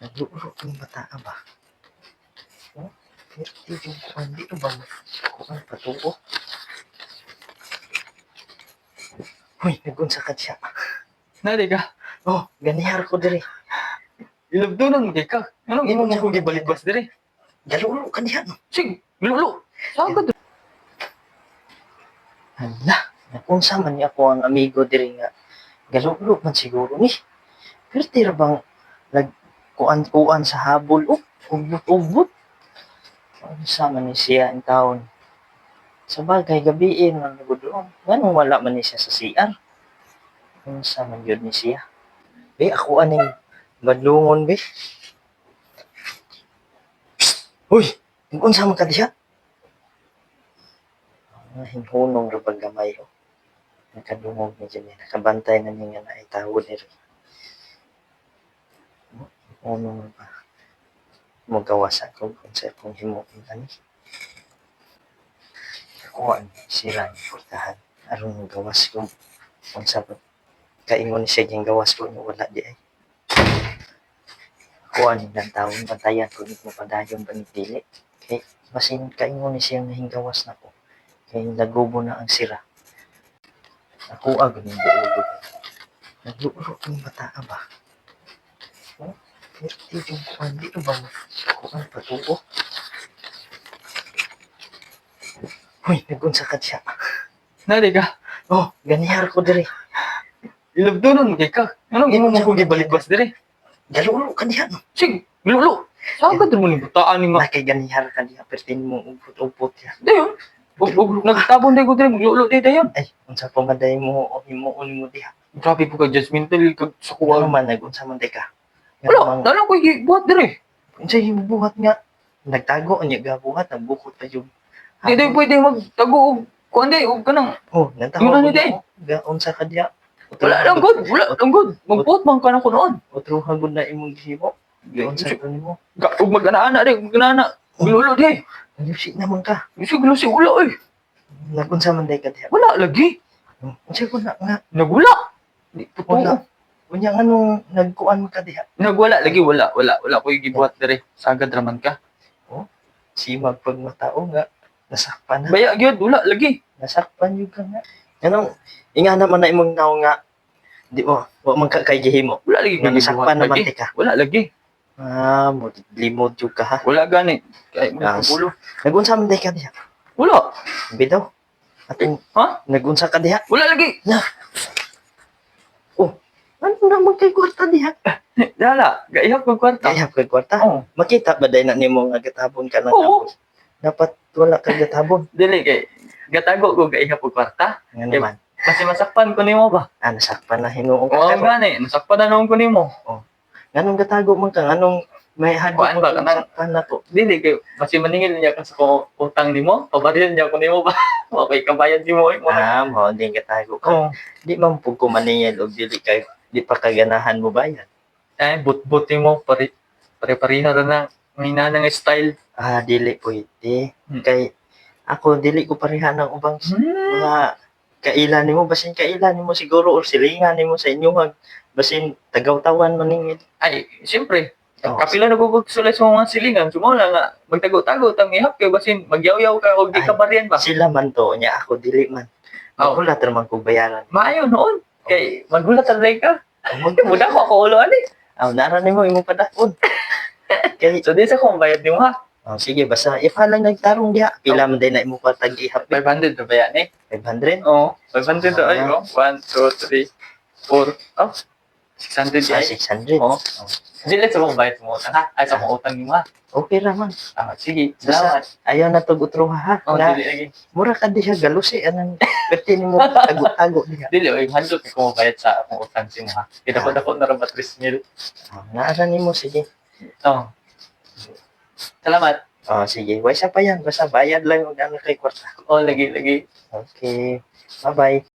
Naglulok yung bata ba? Oh, pero di yung kuhan, di ba kuhan patuo? Uy, nagunsa ka siya. Nari ka. Oh, ganihar ko diri. Ilabdunan mo ka. Anong imo mo kong gibalibas dire? Galulo ka diha, no? Sige, lulo. Saan ka doon? Hala, nakunsa man niya ako ang amigo diri nga. Galulo man siguro ni. Pero tira bang nagkuan-kuan sa habol, oh, ugbot-ugbot. Ano sa man ni siya ang taon? Sa bagay, gabiin man nagudloon. Ganun wala man ni siya sa CR. Ano sa man yun ni siya? Be, ako aning badlungon, be. Uy, unsa man ka diha? Hinhunong ra pag gamay, oh. Nakadungog ni dyan, nakabantay na niya nga na itawod ni rin. Unong pa. Magawas ako kung sa akong himukin ani. Ako ang sira ang portahan. Aron magawas ko kung sa kaingon siya yung gawas ko wala di ay. Ako ang ilang taon bantayan ko mo padayon ba ni dili. Kay basin kaingon ni siya nga hinggawas na ko. Kay nagubo na ang sira. Ako agad ng buulog. Naglulok yung bata ba? Oh, pero di yung kuhan, di ba kuhan patuo? Uy, nagunsa ka siya. Nari ka. Oh, ganihar ko diri. Ilabdunan mo ka. Anong imo mo kong gibalibas dire? Galulo ka diha, no? Sige, lulo. Saan ka doon mo ni butaan ni nga? Nakay ganihar ka diha, pertin mo upot-upot ya. Dayon. Nagtabon din ko dire, maglulo din dayon. Ay, unsa pa maday mo o himuon mo diha. Grabe po ka judgmental kag sa Kuha kuha. man, nagunsa man day ka. Wala, nalang ko buhat dire. Unsa yung buhat nga? Nagtago, anya gabuhat, nagbukot pa yung. Di daw pwede magtago og kuan day og kanang Oh, nagtago. Yun ang day. Unsa ka diha. wala lang good, wala lang good. Magbuhat man ka na ko noon. Utruhan gud na imong gihimo. Unsa ka nimo? Ug mag-ana-ana di, mag-ana. Gululo di. Nagsi naman ka. Sige, si wala eh. Nagunsa man day ka diha. Wala lagi. Unsa ko na nga? Nagwala. Di Wala. totoo. Unya anong nagkuan ka diha? Nagwala lagi, wala ko yung gibuhat dire. Sagad raman ka. Simag pag matao nga. Nasakpan na. Baya gyud, wala lagi. Nasakpan yung ka nga. Anong, inga naman na imong naw nga, di mo, wa man ka kay gihimo. Wala lagi Nga gibuhat nasakpan naman lagi. ka. Wala lagi. Limod yung ka ha. Wala gani. Kay mo Yes. ulo. Nagunsa man day ka diha. Wala. Bitaw. Atong, Ha? nagunsa ka diha. Wala lagi. Ano naman kay kwarta diha? Dala, gaihap ko kwarta. Kaya kay kwarta. Oo. Makita ba day na nimo nga gatabon ka ng Oo. tapos? Dapat wala ka gatabon. Dili kay gatago ko gaihap ko kwarta. Nga naman. Kasi masakpan ko nimo ba? Nasakpan na hinuong ka. Oo Pero, gani, nasakpan na naman ko nimo. Ganong gatago man ka, anong may hagod Kuan mo ba, kung kanang- sakpan na to. Dili kay basi maningil niya ka sa ko utang nimo, pabaril niya ko nimo ba? Okay, kabayad nimo mo. Mo, hindi gatago ka. Oo. Di man po ko maningil o dili kay di pa kaganahan mo bayad. But mo pare-pareha ra na ng style. Dili pwede. Hmm. Kay ako dili ko pareha ng ubang mga kailan nimo basin kailan nimo siguro or silingan nimo sa inyo basin tagaw-tawan maningil. Ay, siyempre. Oo. Kapila nagugugsulay sa mga silingan, sumula nga magtago-tago tang ihap kay basin magyaw-yaw ka og di ka bariyan ba. Sila man to nya ako dili man. Oo. Magulat ra man ko bayaran. Maayo noon. Kay magulat ra ka. Muda ko ako ulo ani. Nara nimo imong padakon. Kay So di sa kung bayad nimo ha. sige basta if lang nagtarong diha pila man day na imong patag ihap 500 na ba yan eh? 500. Oo. 500 to ay oh. 1, 2, 3, 4. Oh. 600 ay. 600. Oo. Dili sa kung bayad mo utang ha. Ay sa kung utang nimo ha. Okay ra man. Sige. Basta Salamat. ayaw na to utruha ha. Oh, Nga, dili lagi. mura ka di siya galusi anang pwede nimo tago-tago diha. Dili oy handle kay kung bayad sa akong utang si mo ha. Kita ko dako na ra ba 3,000. Naara nimo sige. Oh. Salamat. Sige. Way sa pa yan. Basta bayad lang og ano kay kwarta. Oh, lagi. Okay. Bye-bye.